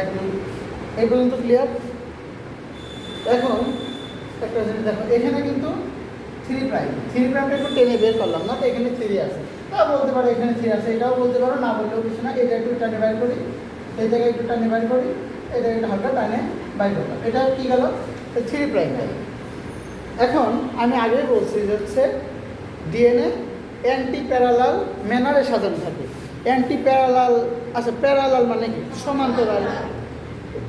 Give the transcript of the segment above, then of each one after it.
এক দুই এই পর্যন্ত ক্লিয়ার। এখন একটা জিনিস দেখো, এখানে কিন্তু 3', 3'টা একটু টেনে বের করলাম না, তো এখানে 3 আছে, তা বলতে পারো এখানে 3 আছে, এটাও বলতে পারো, না বললেও কিছু না। এটা একটু টানে বাইর করি, এই জায়গায় একটু টানে বাইর করি, এই জায়গায় একটু হালকা টানে বাইর করলাম, এটা কী গেল 3'। এখন আমি আগে বলছি যে হচ্ছে ডিএনএ অ্যান্টি প্যারালাল ম্যানারে সাজানো থাকে। অ্যান্টি প্যারালাল, আচ্ছা প্যারালাল মানে কি? সমান্তরাল।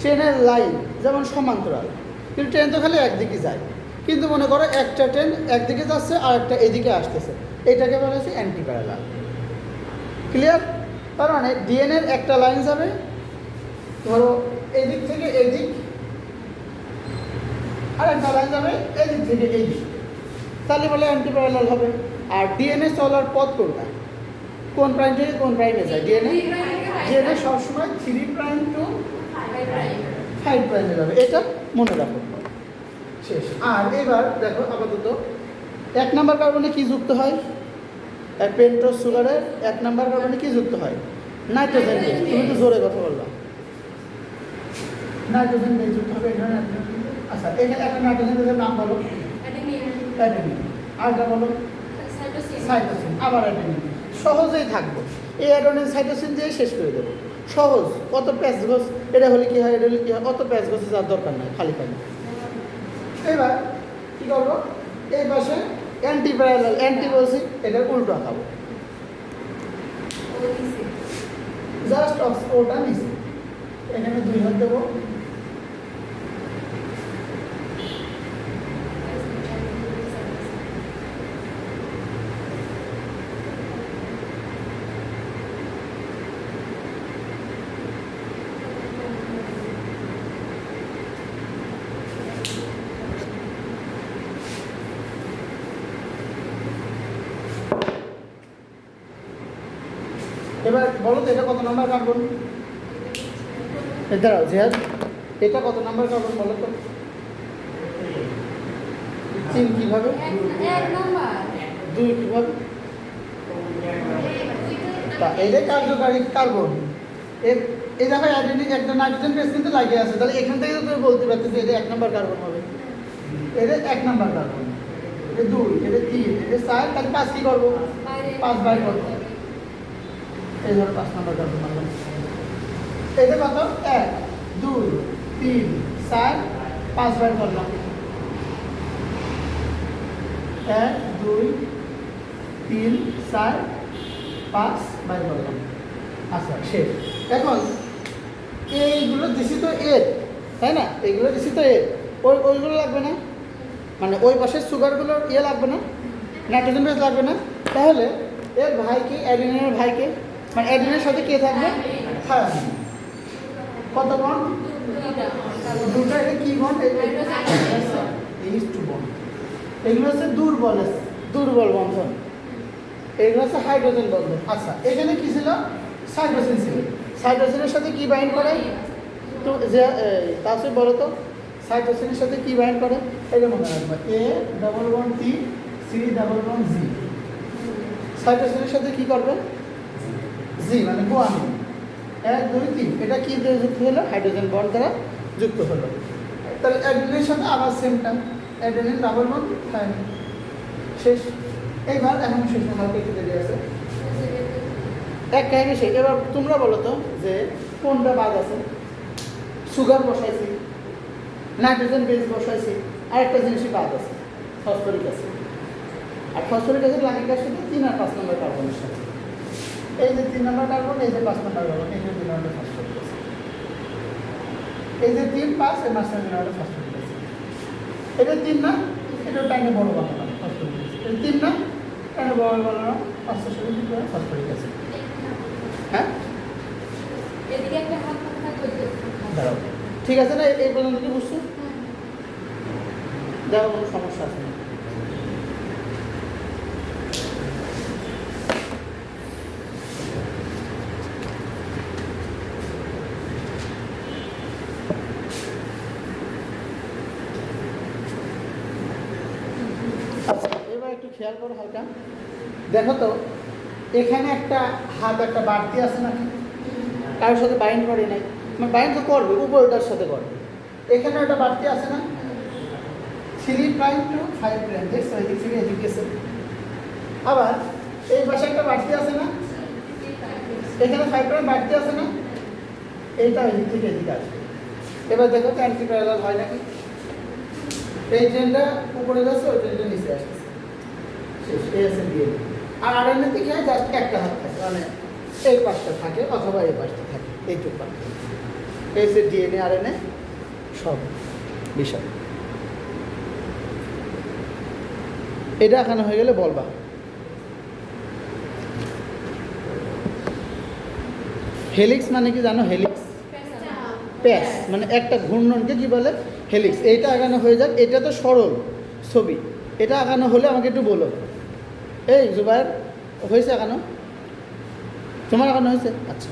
ট্রেনের লাইন যেমন সমান্তরাল, কিন্তু ট্রেন তো খালি একদিকে যায়, কিন্তু মনে করো একটা ট্রেন একদিকে যাচ্ছে আর একটা এদিকে আসতেছে, এটাকে বলা হচ্ছে অ্যান্টি প্যারালাল। ক্লিয়ার? তার মানে ডিএনএর একটা লাইন যাবে ধরো এদিক থেকে এদিক, আর একটা লাইন যাবে এদিক থেকে এইদিক, তাহলে বলে অ্যান্টি প্যারালাল হবে। আর ডিএনএ চলার পথ কোনটা? কোন প্রাইম থেকে কোন প্রাইমে যায় ডিএনএ সবসময় 3' টু 5' যাবে, এটা মনে রাখো, শেষ। আর এবার দেখো আপাতত 1 নাম্বার কার্বনে কি যুক্ত হয়? পেন্টোজ সুগারের 1 নাম্বার কার্বনে কি যুক্ত হয়? Nitrogen base. তুমি তো জোরে কথা বললাম, নাইট্রোজেন বেস যুক্ত হবে এখানে। আচ্ছা এখানে একটা নাইট্রোজেন বেসের নাম বলো। অ্যাডেনিন। আরেকটা বলো সাইটোসিন। আবার অ্যাডেনিন। সহজেই থাকবো, এই অ্যাডেনিন সাইটোসিন দিয়ে শেষ করে দেবো, সহজ। কত প্যাচ গোছ, এটা হলে কি হয়, এটা হলে কি হয়, অত প্যাচ গোছে যাওয়ার দরকার নাই, খালি খালি। এবার কী করবো, এই পাশে অ্যান্টি প্যারালাল, অ্যান্টি বলছি, এটার উল্টো আঁকাবো, জাস্ট ওটা নিচে, এখানে 2 হাত দেবো। এবার বলো তো এটা কত নাম্বার কার্বন? দাঁড়াও জিহাদ, এটা কত নাম্বার কার্বন বলো তো? 3 কিভাবে? 2 কিভাবে? তা এটাই কার্যকারী কার্বন। এই দেখো অ্যাডেনিন একটা নাইট্রোজেন বেস কিন্তু লাগিয়ে আছে, তাহলে এখান থেকে তো তুমি বলতে পারছো যে এটা 1 নাম্বার কার্বন হবে, এটা 1 নাম্বার কার্বন, এটা 2, এটা 3, এটা 4, তাহলে 5 কি করবো? 5 বাই করবো। এই ধরো 5 নাম্বার কার্বন মানলাম। এটা কত? 1 2 3 4 5 বার করলাম, 1 2 3 4 5 বার করলাম। আচ্ছা শেষ। এখন এইগুলো দিছি তো এর, তাই না? এইগুলো দিছি তো এর, ওইগুলো লাগবে না, মানে ওই পাশের সুগারগুলোর লাগবে না, নাইট্রোজেন বেস লাগবে না। তাহলে এর ভাইকে, অ্যাডেনিনের ভাইকে, মানে অ্যাডেনিনের সাথে কে থাকবে? থায়ামিন। কত বন্ড? 2টা। এটা কি বন্ড? বন্ড। এগুলো হচ্ছে দুর্বল বন্ধন, এগুলো হচ্ছে হাইড্রোজেন বন্ধন। আচ্ছা এখানে কি ছিল? সাইটোসিন ছিল। সাইটোসিনের সাথে কি বাইন্ড করে? তো যে তাহলে বলো তো সাইটোসিনের সাথে কি বাইন্ড করে? এটা মনে রাখবা, A+1T C+1G। সাইটোসিনের সাথে কি করবে? জি মানে গুয়ানিন। 1 2 3, এটা কি দিয়ে যুক্ত হলো? হাইড্রোজেন বন্ড দ্বারা যুক্ত হলো। তাহলে অ্যাডেনিনের সাথে আবার সেমটা, অ্যাডেনিন ডাবল বন্ড থায়ামিন। শেষ। এইবার এখন শেষ, হালকা একটু দেরি আছে, এক কাহিনী শেষ। এবার তোমরা বলো তো যে কোনটা বাদ আছে? সুগার বসাইছি, নাইট্রোজেন বেস বসাইছি, আর একটা জিনিসই বাদ আছে, ফসফরিক অ্যাসিড। আর ফসফরিক অ্যাসিড লাগে কার সাথে? 3 আর 5 নম্বর কার্বনের সাথে। এই যে 3 নম্বর কার্বন, এই যে 5 নম্বর কার্বন, এই যে 2 নম্বর ফসফরিক অ্যাসিড, এই যে 3 5 এর মাঝখানে 2 নম্বর ফসফরিক অ্যাসিড। এটা 3 না, এটা টাইমে বড় বানালাম ফসফরিক অ্যাসিড। এটা 3 না, টাইমে বড় বানালাম 500 ফসফরিক অ্যাসিড। হ্যাঁ এদিকে একটা হাত দাঁড়াও, ঠিক আছে না? এই পর্যন্ত কি বুঝছো? দেখো কোনো সমস্যা আছে না? আচ্ছা এবার একটু খেয়াল করো হালকা, দেখো তো এখানে একটা হাত একটা বাড়তি আছে নাকি? কারোর সাথে বাইন্ড করে নাই, মানে বাইন্ড তো করবে, উপরটার সাথে করবে। এখানে একটা বাড়তি আছে না, 3' to 5', দেখছো এদিক থেকে এদিক গেছে। আবার এই পাশে একটা বাড়তি আছে না, এখানে 5' বাড়তি আছে না, এইটা এদিক থেকে এদিকে আসবে। এবার দেখো তো অ্যান্টি প্যারালাল হয় নাকি। এই ট্রেনটা উপরে যাচ্ছে, ওই ট্রেনটা নিচে আসছে, শেষ। এই আছে দিয়ে। আর আরএনএ থেকে জাস্ট একটা হাত থাকে, মানে এই পাশটা থাকে অথবা এই পাশটা থাকে, এইটুকু পাশটা। এই যে ডিএনএ আরএনএ সব বিষয়। এটা এখানে হয়ে গেলে বলবা। হেলিক্স মানে কি জানো? হেলিক্স প্যাস মানে একটা ঘূর্ণনকে কি বলে? হেলিক্স। এইটা আগানো হয়ে যাক, এটা তো সরল ছবি, এটা আগানো হলে আমাকে একটু বলো। এই জুবায়ের, হয়েছে আগানো? তোমার আগানো হয়েছে? আচ্ছা।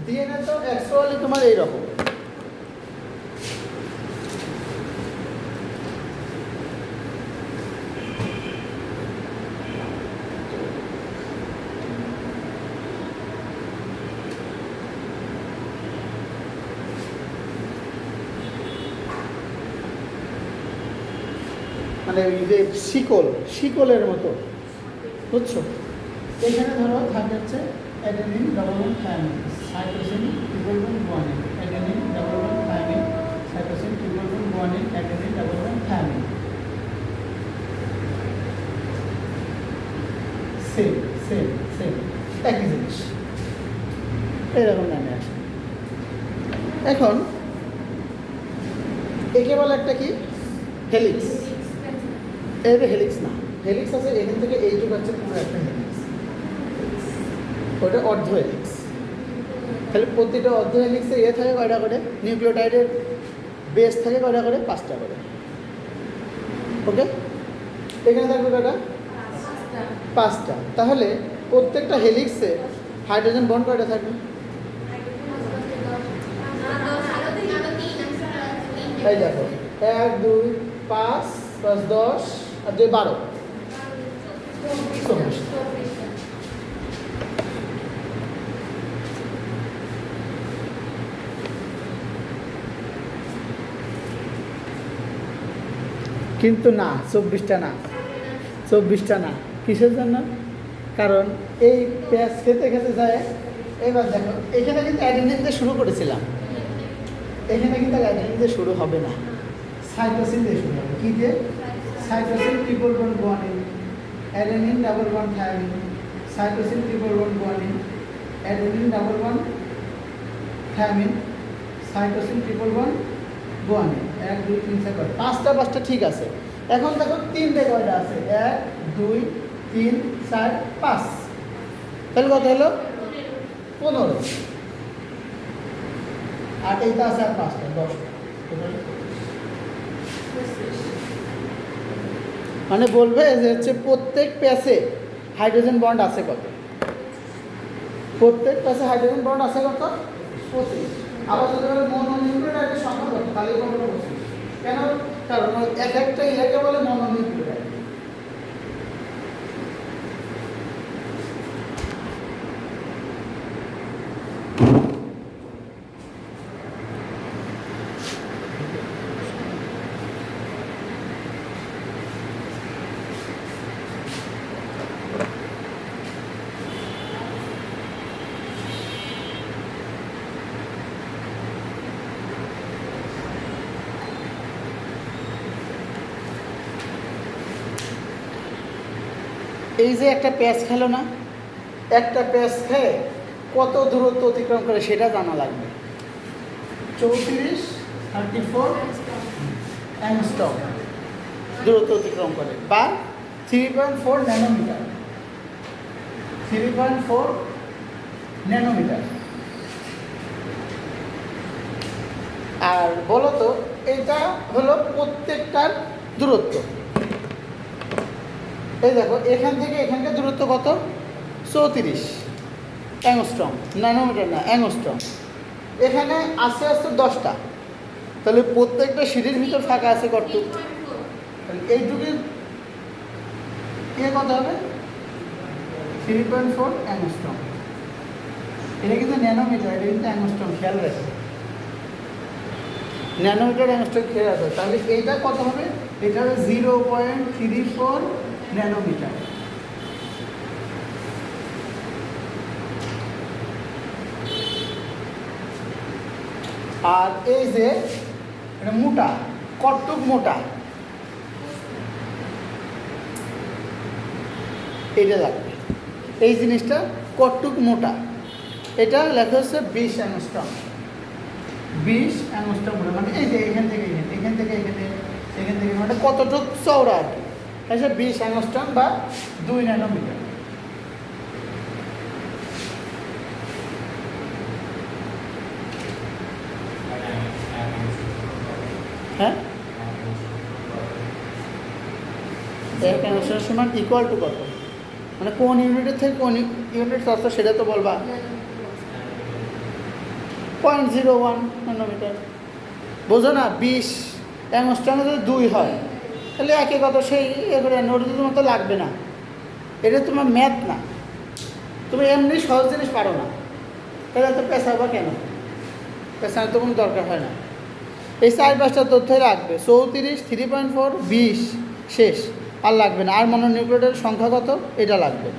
ডিএনএ তো অ্যাকচুয়ালি তোমার এইরকম। মানে ওই যে শিকলের মতো, বুঝছো? এখানে ধরো থাকে হচ্ছে adenine double bond thymine, cytosine triple bond guanine, adenine double bond thymine, cytosine triple bond guanine, adenine double bond thymine. Same same same একই জিনিস, এরকম নামে আসে। এখন একে বলে একটা কি? হেলিক্স। এটা হেলিক্স না, হেলিক্স আছে এখান থেকে এইটুকু হচ্ছে পুরো একটা হেলিক্স, ওটা অর্ধ হেলিক্স। তাহলে প্রতিটা অর্ধ হেলিক্সে এ থাকে কয়টা করে? নিউক্লিওটাইডের বেস থাকে কয়টা করে? 5টা করে। ওকে, এখানে থাকবে কয়টা? 5টা। তাহলে প্রত্যেকটা হেলিক্সে হাইড্রোজেন বন্ড কয়টা থাকবে? এই দেখো, 1 2 5 + 10 আর 2 12, 24। কিন্তু না, 24টা না, 24টা না। কিসের জন্য? কারণ এই পেঁয়াজ খেতে খেতে যায়। এবার দেখো, এখানে কিন্তু অ্যাডেনিন দিয়ে শুরু করেছিলাম, এখানে কিন্তু অ্যাডেনিন দিয়ে শুরু হবে না, সাইটোসিন দিয়ে শুরু হবে। কী দিয়ে? Cytosine triple bond guanine, adenine double bond thymine, cytosine triple bond guanine, adenine double bond thymine, cytosine triple bond guanine. 1 2 3 4 5টা ঠিক আছে। এখন দেখো 3টে কয়টা আছে? 1 2 3 4 5। তাহলে কত হলো? 15। আর এইটা আছে আর 5টা, 10টা। মানে বলবে যে হচ্ছে প্রত্যেক প্যাসে হাইড্রোজেন বন্ড আছে কত? প্রত্যেক প্যাসে হাইড্রোজেন বন্ড আছে কত? 25। আবার যদি বলে মনোনিউক্লিওটাইডের সংখ্যা কত, তাহলে কত? 25। কেন? কারণ এক একটা ইয়েকে বলে মনোনিউক্লিওটাইড। এই যে একটা প্যাচ খেলো না, একটা প্যাচ খেয়ে কত দূরত্ব অতিক্রম করে সেটা জানা লাগবে। 34 অ্যাংস্ট্রম দূরত্ব অতিক্রম করে, বা 3.4 ন্যানোমিটার। 3.4 ন্যানোমিটার। আর বলো তো, এটা হলো প্রত্যেকটার দূরত্ব। এই দেখো, এখান থেকে এখানকার দূরত্ব কত? 34 অ্যাংস্ট্রম, ন্যানোমিটার না, অ্যাংস্ট্রম। এখানে আস্তে আস্তে 10টা, তাহলে প্রত্যেকটা সিঁড়ির ভিতর ফাঁকা আছে কতটুকু? এইটুকু কত হবে? 3.4 অ্যাংস্ট্রম। এটা কিন্তু ন্যানোমিটার, এটা কিন্তু অ্যাংস্ট্রম, খেয়াল রাখবে ন্যানোমিটার অ্যাংস্ট্রম খেয়াল রাখবে। তাহলে এইটা কত হবে? এটা হবে 0.34 ন্যানোমিটার। আর এই যে এটা মোটা, কতটুক মোটা এটা লাগবে, এই জিনিসটা কতটুক মোটা, এটা লেখা হচ্ছে 20 অ্যাংস্ট্রম। 20 অ্যাংস্ট্রম মোটা, মানে এই যে এখান থেকে এখান থেকে এখান থেকে মানে কতটুক চওড়া আর কি, এটা 20 অ্যাংস্ট্রম বা 2 ন্যানোমিটার। হ্যাঁ, 1 অ্যাংস্ট্রম সমান ইকুয়াল টু কত, মানে কোন ইউনিটের থেকে কোন ইউনিট তত সেটা তো বলবা। 0.01 ন্যানোমিটার, বোঝো না? 20 অ্যাংস্ট্রমে যদি 2 হয় তাহলে একে কত, সেই এবারে নোটে তোমার তো লাগবে না, এটা তোমার ম্যাথ না, তুমি এমনি সহজ জিনিস পারো না, তাহলে তো পেশাবা কেন? পেশানোর তো কোনো দরকার হয় না। এই 4-5টা তথ্যই লাগবে। 34, 3.4, 20 শেষ, আর লাগবে না। আর মনোনিউক্লিয়েটের সংখ্যা কত এটা লাগবে।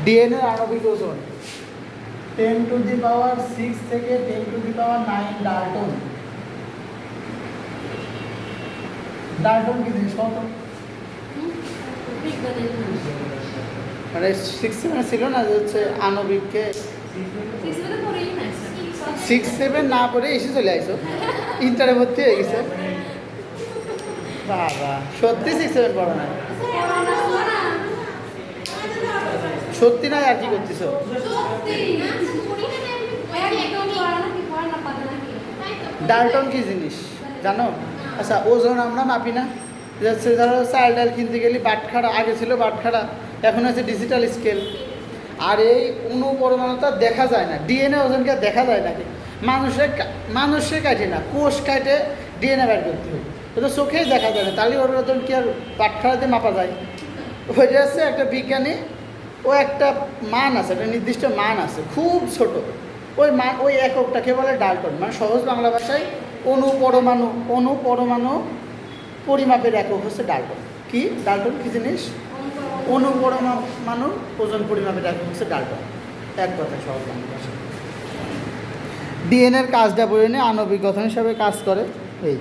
ডিএনএ আণবিক ওজন 10⁶ থেকে 10⁹ ডাল্টন। ডাল্টন কি জিনিস কত? মানে 6-7 ছিল না যে হচ্ছে আণবিককে 6-7 না পড়ে এসে চলে আসো, ইন্টারে ভর্তি হয়ে গেছে। বাবা, সত্যি 6-7 পড়ো না? সত্যি নয় আর কি করতেছ? ডাল্টন কি জিনিস জানো? আচ্ছা, ওজন আমরা মাপি না, যাচ্ছে ধরো চাল ডাল কিনতে গেলে বাটখারা, আগে ছিল বাটখারা, এখন আছে ডিজিটাল স্কেল। আর এই অনুপরমাণুটা দেখা যায় না, ডিএনএ ওজনকে দেখা যায় নাকি? মানুষের কাটে না, কোষ কাটে ডিএনএ বের করতে হবে, এটা চোখেই দেখা যায় না, তাহলে ওর ওজন কি আর বাটখারাতে মাপা যায়? ওইটা হচ্ছে একটা বিজ্ঞানী, ও একটা মান আছে, একটা নির্দিষ্ট মান আছে, খুব ছোট ওই মান, ওই এককটাকে বলে ডাল্টন। মানে সহজ বাংলা ভাষায় অনুপরমাণু পরিমাপের একক হচ্ছে ডাল্টন। কি ডাল্টন কি জিনিস? অনুপরমাণু ওজন পরিমাপের একক হচ্ছে ডাল্টন, এক কথা সহজ বাংলা ভাষায়। ডিএনএর কাজটা বলে নিয়ে আণবিক গঠন হিসাবে কাজ করে এই